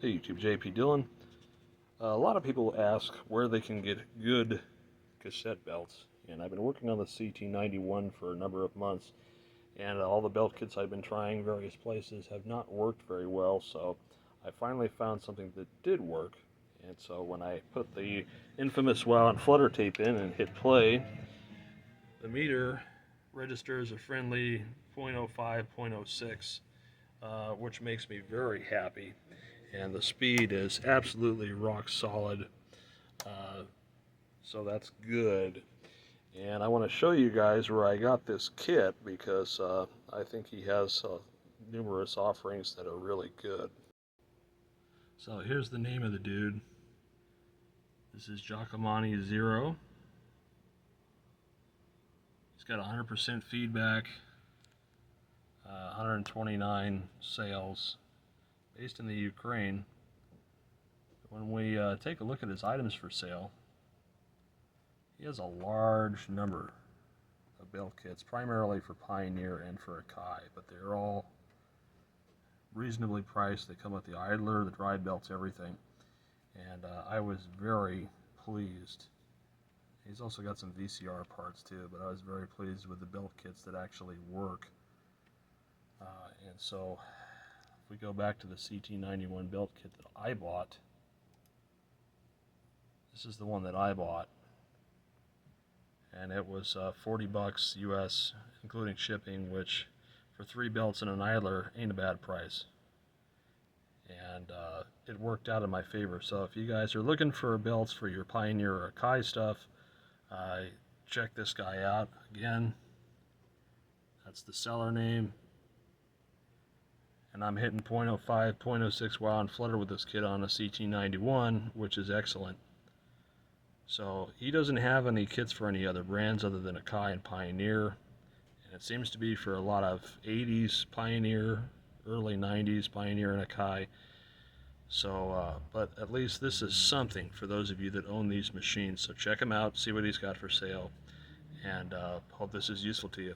Hey YouTube, JP Dillon. A lot of people ask where they can get good cassette belts, and I've been working on the CT91 for a number of months, and all the belt kits I've been trying various places have not worked very well, so I finally found something that did work. And so when I put the infamous wow and flutter tape in and hit play, the meter registers a friendly 0.05, 0.06, which makes me very happy. And the speed is absolutely rock solid, uh, so that's good. And I want to show you guys where I got this kit because I think he has numerous offerings that are really good. So here's the name of the dude. This is Giacomani Zero. He's got 100% feedback, 129 sales, based in the Ukraine. When we take a look at his items for sale, he has a large number of belt kits, primarily for Pioneer and for Akai, but they're all reasonably priced. They come with the idler, the drive belts, everything. And I was very pleased. He's also got some VCR parts too, but I was very pleased with the belt kits that actually work. And so if we go back to the CT91 belt kit that I bought, this is the one that I bought, and it was 40 bucks US, including shipping, which for 3 belts and an idler ain't a bad price. And it worked out in my favor. So if you guys are looking for belts for your Pioneer or Akai stuff, check this guy out. Again, that's the seller name. And I'm hitting 0.05, 0.06 wow and flutter with this kit on a CT91, which is excellent. So he doesn't have any kits for any other brands other than Akai and Pioneer. And it seems to be for a lot of 80s Pioneer, early 90s Pioneer and Akai. So, but at least this is something for those of you that own these machines. So check him out, see what he's got for sale, and hope this is useful to you.